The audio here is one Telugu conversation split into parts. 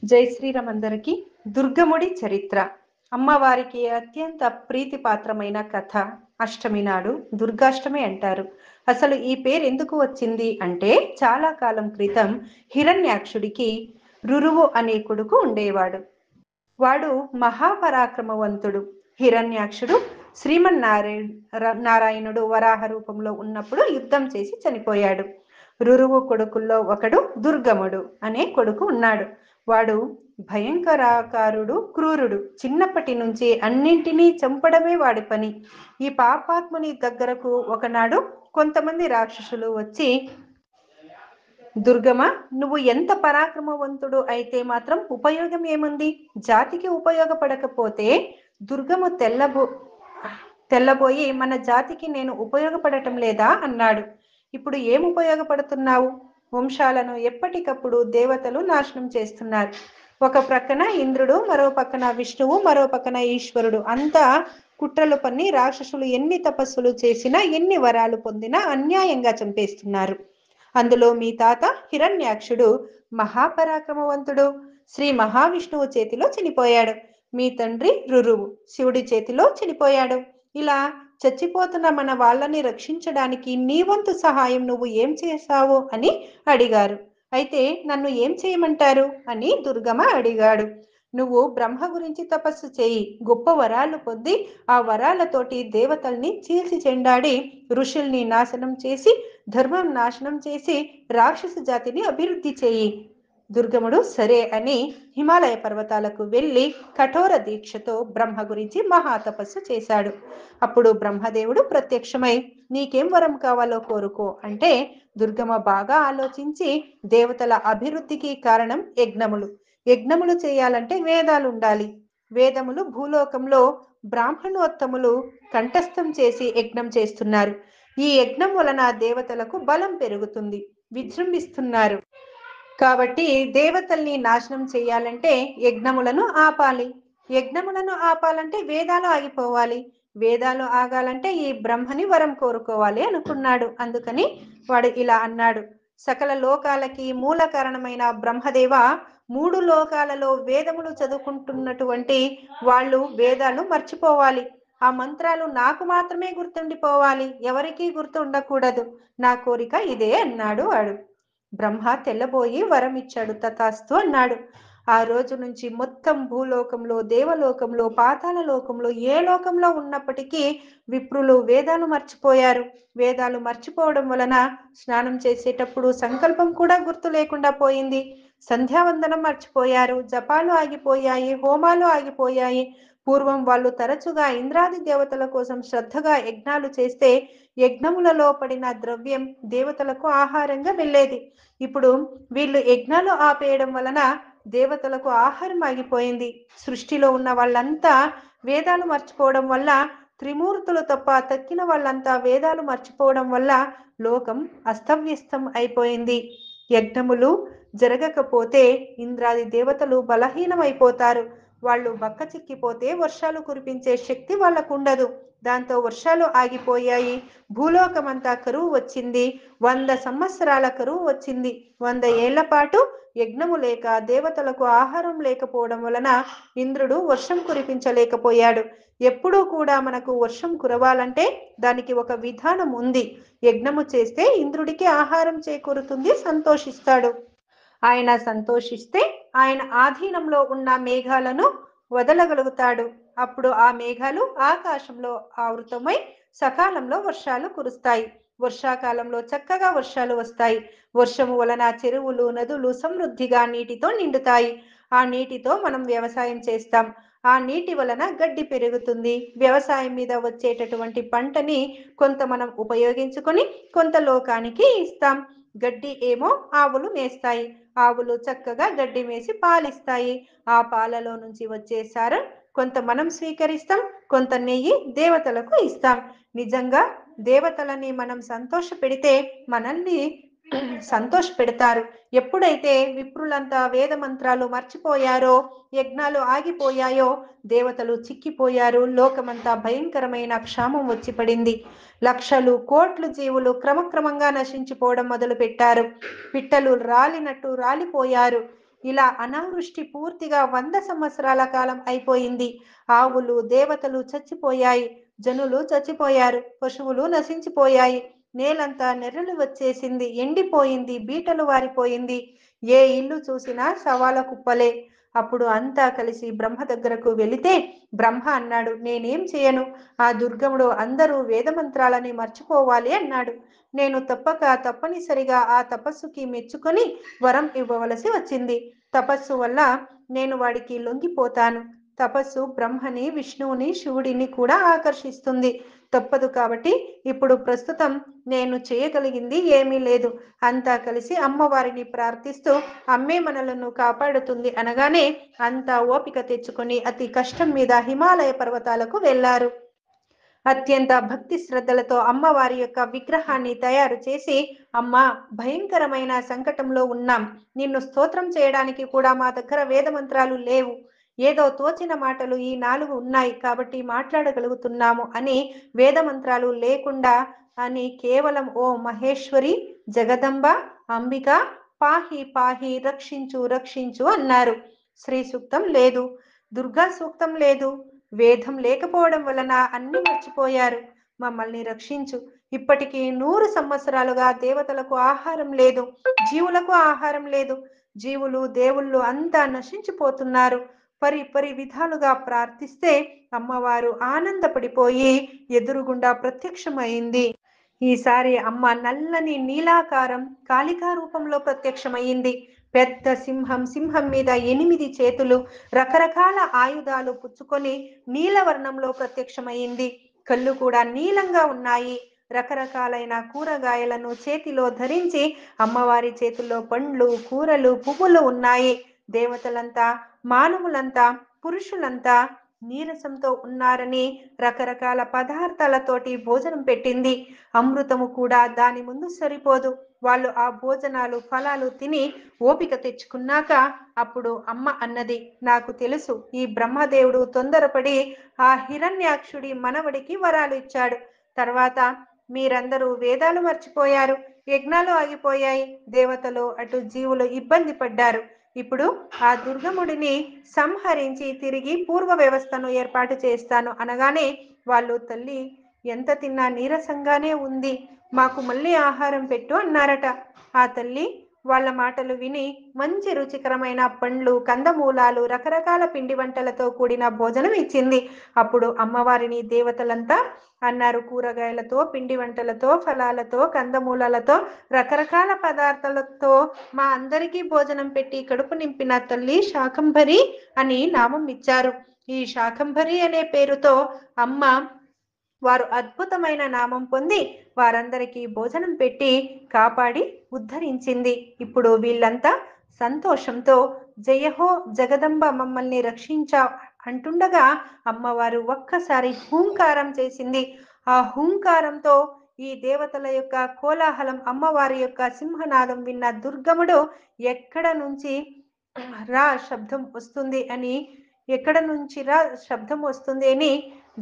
జై శ్రీరామ్ అందరికీ. దుర్గముడి చరిత్ర. అమ్మవారికి అత్యంత ప్రీతిపాత్రమైన కథ. అష్టమి నాడు దుర్గాష్టమి అంటారు. అసలు ఈ పేరు ఎందుకు వచ్చింది అంటే, చాలా కాలం క్రితం హిరణ్యాక్షుడికి రురువు అనే కొడుకు ఉండేవాడు. వాడు మహాపరాక్రమవంతుడు. హిరణ్యాక్షుడు నారాయణుడు వరాహ రూపంలో ఉన్నప్పుడు యుద్ధం చేసి చనిపోయాడు. రురువు కొడుకుల్లో ఒకడు దుర్గముడు అనే కొడుకు ఉన్నాడు. వాడు భయంకరాకారుడు, క్రూరుడు. చిన్నప్పటి నుంచి అన్నింటినీ చంపడమే వాడి పని. ఈ పాపాత్ముని దగ్గరకు ఒకనాడు కొంతమంది రాక్షసులు వచ్చి, దుర్గమ, నువ్వు ఎంత పరాక్రమవంతుడు అయితే మాత్రం ఉపయోగం ఏముంది? జాతికి ఉపయోగపడకపోతే దుర్గము తెల్లబోయి మన జాతికి నేను ఉపయోగపడటం లేదా అన్నాడు. ఇప్పుడు ఏం ఉపయోగపడుతున్నావు? వంశాలను ఎప్పటికప్పుడు దేవతలు నాశనం చేస్తున్నారు. ఒక ప్రక్కన ఇంద్రుడు, మరో పక్కన విష్ణువు, మరో పక్కన ఈశ్వరుడు అంతా కుట్రలు పన్ని రాక్షసులు ఎన్ని తపస్సులు చేసినా, ఎన్ని వరాలు పొందినా అన్యాయంగా చంపేస్తున్నారు. అందులో మీ తాత హిరణ్యాక్షుడు మహాపరాక్రమవంతుడు. శ్రీ మహావిష్ణువు చేతిలో చనిపోయాడు. మీ తండ్రి రురువు శివుడి చేతిలో చనిపోయాడు. ఇలా చచ్చిపోతున్న మన వాళ్ళని రక్షించడానికి నీ వంతు సహాయం నువ్వు ఏం చేశావు అని అడిగారు. అయితే నన్ను ఏం చేయమంటారు అని దుర్గమ అడిగాడు. నువ్వు బ్రహ్మ గురించి తపస్సు చేయి. గొప్ప వరాలు పొంది ఆ వరాలతోటి దేవతల్ని చీల్చి చెండాడి, ఋషుల్ని నాశనం చేసి, ధర్మం నాశనం చేసి రాక్షస జాతిని అభివృద్ధి చేయి. దుర్గముడు సరే అని హిమాలయ పర్వతాలకు వెళ్ళి కఠోర దీక్షతో బ్రహ్మ గురించి మహాతపస్సు చేశాడు. అప్పుడు బ్రహ్మదేవుడు ప్రత్యక్షమై, నీకేం వరం కావాలో కోరుకో అంటే, దుర్గమ బాగా ఆలోచించి, దేవతల అభివృద్ధికి కారణం యజ్ఞములు. యజ్ఞములు చేయాలంటే వేదాలు ఉండాలి. వేదములు భూలోకంలో బ్రాహ్మణోత్తములు కంఠస్థం చేసి యజ్ఞం చేస్తున్నారు. ఈ యజ్ఞం వలన దేవతలకు బలం పెరుగుతుంది, విజృంభిస్తున్నారు. కాబట్టి దేవతల్ని నాశనం చేయాలంటే యజ్ఞములను ఆపాలి. యజ్ఞములను ఆపాలంటే వేదాలు ఆగిపోవాలి. వేదాలు ఆగాలంటే ఈ బ్రహ్మని వరం కోరుకోవాలి అనుకున్నాడు. అందుకని వాడు ఇలా అన్నాడు. సకల లోకాలకి మూల కారణమైన బ్రహ్మదేవ, 3 లోకాలలో వేదములు చదువుకుంటున్నటువంటి వాళ్ళు వేదాలు మర్చిపోవాలి. ఆ మంత్రాలు నాకు మాత్రమే గుర్తుండిపోవాలి, ఎవరికీ గుర్తు ఉండకూడదు. నా కోరిక ఇదే అన్నాడు వాడు. బ్రహ్మ తెల్లబోయి వరం ఇచ్చాడు. తథాస్తు అన్నాడు. ఆ రోజు నుంచి మొత్తం భూలోకంలో, దేవలోకంలో, పాతాళ లోకంలో, ఏ లోకంలో ఉన్నప్పటికీ విప్రులు వేదాలు మర్చిపోయారు. వేదాలు మర్చిపోవడం వలన స్నానం చేసేటప్పుడు సంకల్పం కూడా గుర్తు లేకుండా పోయింది. సంధ్యావందనం మర్చిపోయారు. జపాలు ఆగిపోయాయి, హోమాలు ఆగిపోయాయి. పూర్వం వాళ్ళు తరచుగా ఇంద్రాది దేవతల కోసం శ్రద్ధగా యజ్ఞాలు చేస్తే యజ్ఞములలో పడిన ద్రవ్యం దేవతలకు ఆహారంగా వెళ్ళేది. ఇప్పుడు వీళ్ళు యజ్ఞాలు ఆపేయడం వలన దేవతలకు ఆహారం ఆగిపోయింది. సృష్టిలో ఉన్న వాళ్ళంతా వేదాలు మర్చిపోవడం వల్ల, త్రిమూర్తులు తప్ప తక్కిన వాళ్ళంతా వేదాలు మర్చిపోవడం వల్ల లోకం అస్తవ్యస్తం అయిపోయింది. యజ్ఞములు జరగకపోతే ఇంద్రాది దేవతలు బలహీనమైపోతారు. వాళ్ళు బక్కచిక్కిపోతే వర్షాలు కురిపించే శక్తి వాళ్ళకు ఉండదు. దాంతో వర్షాలు ఆగిపోయాయి. భూలోకమంతా కరువు వచ్చింది. 100 సంవత్సరాల కరువు వచ్చింది. 100 ఏళ్ల పాటు యజ్ఞము లేక దేవతలకు ఆహారం లేకపోవడం వలన ఇంద్రుడు వర్షం కురిపించలేకపోయాడు. ఎప్పుడూ కూడా మనకు వర్షం కురవాలంటే దానికి ఒక విధానం ఉంది. యజ్ఞము చేస్తే ఇంద్రుడికి ఆహారం చేకూరుతుంది, సంతోషిస్తాడు. ఆయన సంతోషిస్తే ఆయన ఆధీనంలో ఉన్న మేఘాలను వదలగలుగుతాడు. అప్పుడు ఆ మేఘాలు ఆకాశంలో ఆవృతమై సకాలంలో వర్షాలు కురుస్తాయి. వర్షాకాలంలో చక్కగా వర్షాలు వస్తాయి. వర్షము వలన చెరువులు, నదులు సమృద్ధిగా నీటితో నిండుతాయి. ఆ నీటితో మనం వ్యవసాయం చేస్తాం. ఆ నీటి వలన గడ్డి పెరుగుతుంది. వ్యవసాయం మీద వచ్చేటటువంటి పంటని కొంత మనం ఉపయోగించుకొని కొంత లోకానికి ఇస్తాం. గడ్డి ఏమో ఆవులు మేస్తాయి. ఆవులు చక్కగా గడ్డి మేసి పాలిస్తాయి. ఆ పాలలో నుంచి వచ్చే సారం కొంత మనం స్వీకరిస్తాం, కొంత నెయ్యి దేవతలకు ఇస్తాం. నిజంగా దేవతలని మనం సంతోష పెడితే మనల్ని సంతోష పెడతారు. ఎప్పుడైతే విప్రులంతా వేద మంత్రాలు మర్చిపోయారో, యజ్ఞాలు ఆగిపోయాయో, దేవతలు చిక్కిపోయారు. లోకమంతా భయంకరమైన క్షామం వచ్చి పడింది. లక్షలు కోట్లు జీవులు క్రమక్రమంగా నశించిపోవడం మొదలు పెట్టారు. పిట్టలు రాలినట్టు రాలిపోయారు. ఇలా అనావృష్టి పూర్తిగా 100 సంవత్సరాల కాలం అయిపోయింది. ఆవులు దేవతలు చచ్చిపోయాయి, జనులు చచ్చిపోయారు, పశువులు నశించిపోయాయి, నేలంతా నెర్రలు వచ్చేసింది, ఎండిపోయింది, బీటలు వారిపోయింది, ఏ ఇల్లు చూసినా శవాల కుప్పలే. అప్పుడు అంతా కలిసి బ్రహ్మ దగ్గరకు వెళితే బ్రహ్మ అన్నాడు, నేనేం చేయను, ఆ దుర్గముడు అందరూ వేదమంత్రాలని మర్చిపోవాలి అన్నాడు. నేను తప్పనిసరిగా ఆ తపస్సుకి మెచ్చుకొని వరం ఇవ్వవలసి వచ్చింది. తపస్సు వల్ల నేను వాడికి లొంగిపోతాను. తపస్సు బ్రహ్మని, విష్ణువుని, శివుడిని కూడా ఆకర్షిస్తుంది. తప్పదు కాబట్టి ఇప్పుడు ప్రస్తుతం నేను చేయగలిగింది ఏమీ లేదు. అంతా కలిసి అమ్మవారిని ప్రార్థిస్తూ అమ్మే మనలను కాపాడుతుంది అనగానే అంతా ఓపిక తెచ్చుకొని అతి కష్టం మీద హిమాలయ పర్వతాలకు వెళ్లారు. అత్యంత భక్తి శ్రద్ధలతో అమ్మవారి యొక్క విగ్రహాన్ని తయారు చేసి, అమ్మ, భయంకరమైన సంకటంలో ఉన్నాం, నిన్ను స్తోత్రం చేయడానికి కూడా మా దగ్గర వేదమంత్రాలు లేవు, ఏదో తోచిన మాటలు ఈ 4 ఉన్నాయి కాబట్టి మాట్లాడగలుగుతున్నాము అని వేదమంత్రాలు లేకుండా అని కేవలం ఓ మహేశ్వరి, జగదంబ, అంబిక, పాహి పాహి, రక్షించు రక్షించు అన్నారు. శ్రీ సూక్తం లేదు, దుర్గా సూక్తం లేదు, వేదం లేకపోవడం వలన అన్ని మర్చిపోయారు. మమ్మల్ని రక్షించు. ఇప్పటికీ 100 సంవత్సరాలుగా దేవతలకు ఆహారం లేదు, జీవులకు ఆహారం లేదు, జీవులు దేవుళ్ళు అంతా నశించిపోతున్నారు. పరి విధాలుగా ప్రార్థిస్తే అమ్మవారు ఆనందపడిపోయి ఎదురుగుండా ప్రత్యక్షమైంది. ఈసారి అమ్మ నల్లని నీలాకారం కాళికా రూపంలో ప్రత్యక్షమైంది. పెద్ద సింహం మీద 8 చేతులు, రకరకాల ఆయుధాలు పుచ్చుకొని నీలవర్ణంలో ప్రత్యక్షమైంది. కళ్ళు కూడా నీలంగా ఉన్నాయి. రకరకాలైన కూరగాయలను చేతిలో ధరించి అమ్మవారి చేతుల్లో పండ్లు, కూరలు, పువ్వులు ఉన్నాయి. దేవతలంతా, మానవులంతా, పురుషులంతా నీరసంతో ఉన్నారని రకరకాల పదార్థాలతోటి భోజనం పెట్టింది. అమృతము కూడా దాని ముందు సరిపోదు. వాళ్ళు ఆ భోజనాలు, ఫలాలు తిని ఓపిక తెచ్చుకున్నాక అప్పుడు అమ్మ అన్నది, నాకు తెలుసు, ఈ బ్రహ్మదేవుడు తొందరపడి ఆ హిరణ్యాక్షుడి మనవడికి వరాలు ఇచ్చాడు. తర్వాత మీరందరూ వేదాలు మర్చిపోయారు, యజ్ఞాలు ఆగిపోయాయి, దేవతలు అటు జీవులు ఇబ్బంది పడ్డారు. ఇప్పుడు ఆ దుర్గముడిని సంహరించి తిరిగి పూర్వ వ్యవస్థను ఏర్పాటు చేస్తాను అనగానే వాళ్ళు, తల్లి, ఎంత తిన్నా నీరసంగానే ఉంది, మాకు మళ్ళీ ఆహారం పెట్టు అన్నారట. ఆ తల్లి వాళ్ళ మాటలు విని మంచి రుచికరమైన పండ్లు, కందమూలాలు, రకరకాల పిండి వంటలతో కూడిన భోజనం ఇచ్చింది. అప్పుడు అమ్మవారిని దేవతలంతా అన్నారు, కూరగాయలతో, పిండి వంటలతో, ఫలాలతో, కందమూలాలతో, రకరకాల పదార్థాలతో మా అందరికీ భోజనం పెట్టి కడుపు నింపిన తల్లి శాకంభరి అని నామం ఇచ్చారు. ఈ శాకంభరి అనే పేరుతో అమ్మ వారు అద్భుతమైన నామం పొంది వారందరికీ భోజనం పెట్టి కాపాడి ఉద్ధరించింది. ఇప్పుడు వీళ్ళంతా సంతోషంతో జయహో జగదంబ, మమ్మల్ని రక్షించా అంటుండగా అమ్మవారు ఒక్కసారి హూంకారం చేసింది. ఆ హూంకారంతో ఈ దేవతల యొక్క కోలాహలం, అమ్మవారి యొక్క సింహనాదం విన్న దుర్గముడు ఎక్కడ నుంచి రా శబ్దం వస్తుంది అని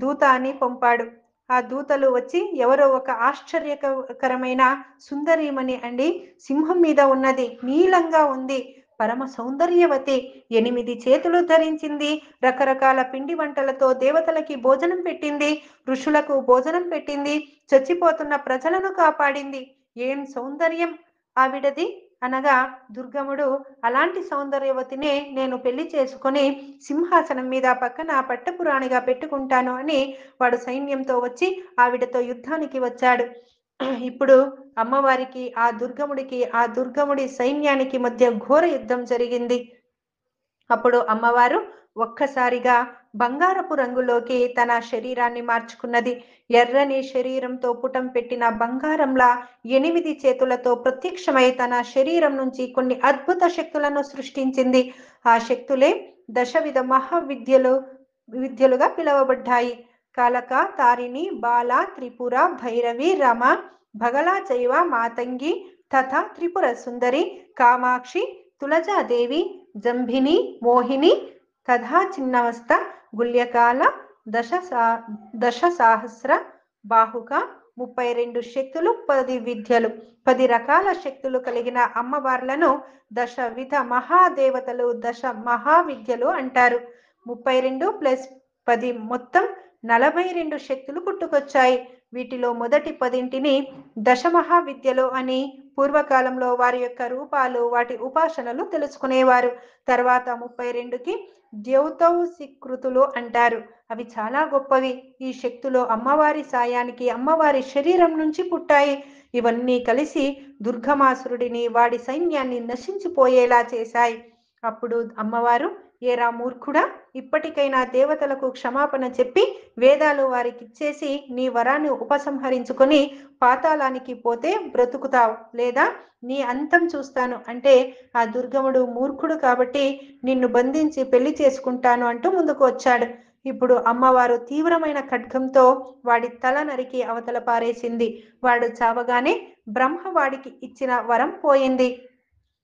దూతాన్ని పంపాడు. ఆ దూతలు వచ్చి ఎవరో ఒక ఆశ్చర్యకరమైన సుందరీమణి అండి, సింహం మీద ఉన్నది, నీలంగా ఉంది, పరమ సౌందర్యవతి, 8 చేతులు ధరించింది, రకరకాల పిండి వంటలతో దేవతలకి భోజనం పెట్టింది, ఋషులకు భోజనం పెట్టింది, చచ్చిపోతున్న ప్రజలను కాపాడింది, ఏం సౌందర్యం ఆవిడది అనగా దుర్గముడు, అలాంటి సౌందర్యవతినే నేను పెళ్లి చేసుకొని సింహాసనం మీద పక్కన పట్టపురాణిగా పెట్టుకుంటాను అని వాడు సైన్యంతో వచ్చి ఆవిడతో యుద్ధానికి వచ్చాడు. ఇప్పుడు అమ్మవారికి, ఆ దుర్గముడి సైన్యానికి మధ్య ఘోర యుద్ధం జరిగింది. అప్పుడు అమ్మవారు ఒక్కసారిగా బంగారపు రంగులోకి తన శరీరాన్ని మార్చుకున్నది. ఎర్రని శరీరంతో పుటం పెట్టిన బంగారంలా 8 చేతులతో ప్రత్యక్షమై తన శరీరం నుంచి కొన్ని అద్భుత శక్తులను సృష్టించింది. ఆ శక్తులే దశవిధ విద్యలుగా పిలువబడ్డాయి. కాలక, తారిణి, బాల, త్రిపుర, భైరవి, రమ, భగలా చైవ, మాతంగి తథా త్రిపుర సుందరి, కామాక్షి, తులజాదేవి, జంభిని, మోహిని తథా చిన్నమస్త, గుల్యకాల, దశ సహస్ర బాహుక, 32 శక్తులు, 10 విద్యలు, 10 రకాల శక్తులు కలిగిన అమ్మవార్లను దశవిధ మహాదేవతలు, దశ మహావిద్యలు అంటారు. 32 + 10 మొత్తం 42 శక్తులు పుట్టుకొచ్చాయి. వీటిలో మొదటి 10ంటిని దశమహావిద్యలు అని పూర్వకాలంలో వారి యొక్క రూపాలు, వాటి ఉపాసనలు తెలుసుకునేవారు. తర్వాత 32కి ద్యౌతౌసికృతులు అంటారు. అవి చాలా గొప్పవి. ఈ శక్తులు అమ్మవారి సాయానికి అమ్మవారి శరీరం నుంచి పుట్టాయి. ఇవన్నీ కలిసి దుర్గమాసురుడిని, వాడి సైన్యాన్ని నశించిపోయేలా చేశాయి. అప్పుడు అమ్మవారు, ఏరా మూర్ఖుడా, ఇప్పటికైనా దేవతలకు క్షమాపణ చెప్పి వేదాలు వారికిచ్చేసి నీ వరాన్ని ఉపసంహరించుకొని పాతాళానికి పోతే బ్రతుకుతావు, లేదా నీ అంతం చూస్తాను అంటే ఆ దుర్గముడు మూర్ఖుడు కాబట్టి నిన్ను బంధించి పెళ్లి చేసుకుంటాను అంటూ ముందుకు వచ్చాడు. ఇప్పుడు అమ్మవారు తీవ్రమైన ఖడ్గంతో వాడి తల నరికి అవతల పారేసింది. వాడు చావగానే బ్రహ్మ వాడికి ఇచ్చిన వరం పోయింది.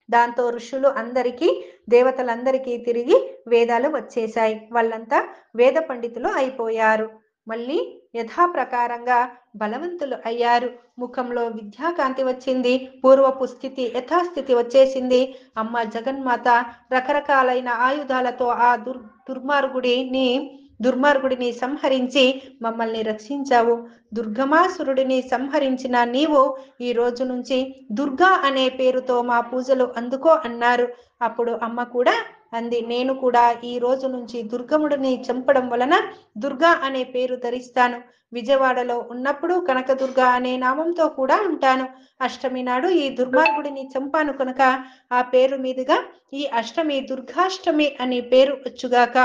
దాంతో ఋషులు అందరికీ, దేవతలందరికీ తిరిగి వేదాలు వచ్చేశాయి. వాళ్ళంతా వేద పండితులు అయిపోయారు. మళ్ళీ యథాప్రకారంగా బలవంతులు అయ్యారు. ముఖంలో విద్యాకాంతి వచ్చింది. పూర్వపు స్థితి, యథాస్థితి వచ్చేసింది. అమ్మ జగన్మాత రకరకాలైన ఆయుధాలతో ఆ దుర్మార్గుడిని సంహరించి మమ్మల్ని రక్షించావు. దుర్గమాసురుడిని సంహరించిన నీవు ఈ రోజు నుంచి దుర్గా అనే పేరుతో మా పూజలు అందుకో అన్నారు. అప్పుడు అమ్మ కూడా అంది, నేను కూడా ఈ రోజు నుంచి దుర్గముడిని చంపడం వలన దుర్గా అనే పేరు ధరిస్తాను. విజయవాడలో ఉన్నప్పుడు కనకదుర్గ అనే నామంతో కూడా ఉంటాను. అష్టమి నాడు ఈ దుర్మార్గుడిని చంపాను కనుక ఆ పేరు మీదుగా ఈ అష్టమి దుర్గాష్టమి అనే పేరు వచ్చుగాక.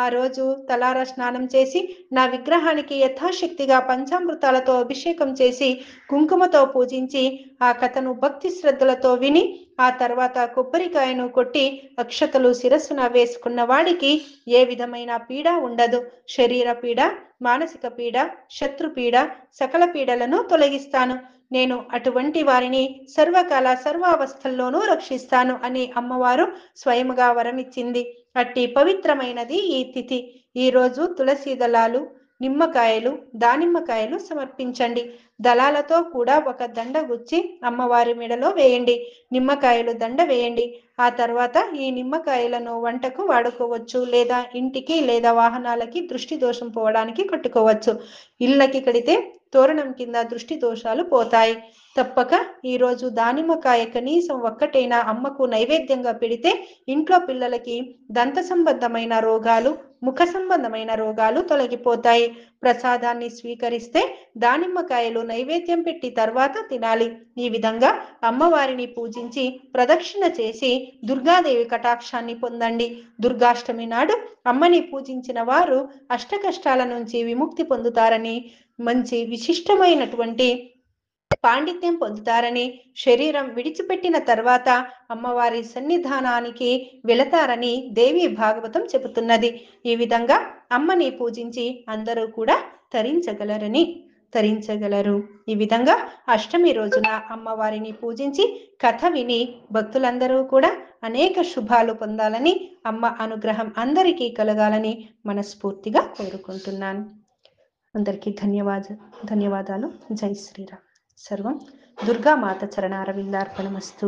ఆ రోజు తలారా స్నానం చేసి నా విగ్రహానికి యథాశక్తిగా పంచామృతాలతో అభిషేకం చేసి కుంకుమతో పూజించి ఆ కథను భక్తి శ్రద్ధలతో విని ఆ తర్వాత కొబ్బరికాయను కొట్టి అక్షతలు శిరస్సున వేసుకున్న వాడికి ఏ విధమైన పీడ ఉండదు. శరీర పీడ, మానసిక పీడ, శత్రుపీడ, సకల పీడలను తొలగిస్తాను. నేను అటువంటి వారిని సర్వకాల సర్వావస్థల్లోనూ రక్షిస్తాను అని అమ్మవారు స్వయముగా వరమిచ్చింది. అట్టి పవిత్రమైనది ఈ తిథి. ఈరోజు తులసి దళాలు, నిమ్మకాయలు, దానిమ్మకాయలు సమర్పించండి. దళాలతో కూడా ఒక దండ గుచ్చి అమ్మవారి మెడలో వేయండి. నిమ్మకాయలు దండ వేయండి. ఆ తర్వాత ఈ నిమ్మకాయలను వంటకు వాడుకోవచ్చు, లేదా ఇంటికి లేదా వాహనాలకి దృష్టి దోషం పోవడానికి కట్టుకోవచ్చు. ఇళ్ళకి కడితే తోరణం కింద దృష్టి దోషాలు పోతాయి. తప్పక ఈరోజు దానిమ్మకాయ కనీసం ఒక్కటైనా అమ్మకు నైవేద్యంగా పెడితే ఇంట్లో పిల్లలకి దంత సంబంధమైన రోగాలు, ముఖ సంబంధమైన రోగాలు తొలగిపోతాయి. ప్రసాదాన్ని స్వీకరిస్తే దానిమ్మకాయలు నైవేద్యం పెట్టి తర్వాత తినాలి. ఈ విధంగా అమ్మవారిని పూజించి ప్రదక్షిణ చేసి దుర్గాదేవి కటాక్షాన్ని పొందండి. దుర్గాష్టమి నాడు అమ్మని పూజించిన వారు అష్ట కష్టాల నుంచి విముక్తి పొందుతారని, మంచి విశిష్టమైనటువంటి పాండిత్యం పొందుతారని, శరీరం విడిచిపెట్టిన తర్వాత అమ్మవారి సన్నిధానానికి వెళతారని దేవి భాగవతం చెబుతున్నది. ఈ విధంగా అమ్మని పూజించి అందరూ కూడా తరించగలరు. ఈ విధంగా అష్టమి రోజున అమ్మవారిని పూజించి కథ విని భక్తులందరూ కూడా అనేక శుభాలు పొందాలని, అమ్మ అనుగ్రహం అందరికీ కలగాలని మనస్ఫూర్తిగా కోరుకుంటున్నాను. అందరికీ ధన్యవాదాలు. జై శ్రీరామ్. సర్వం దుర్గామాత చరణారవిందార్పణమస్తు.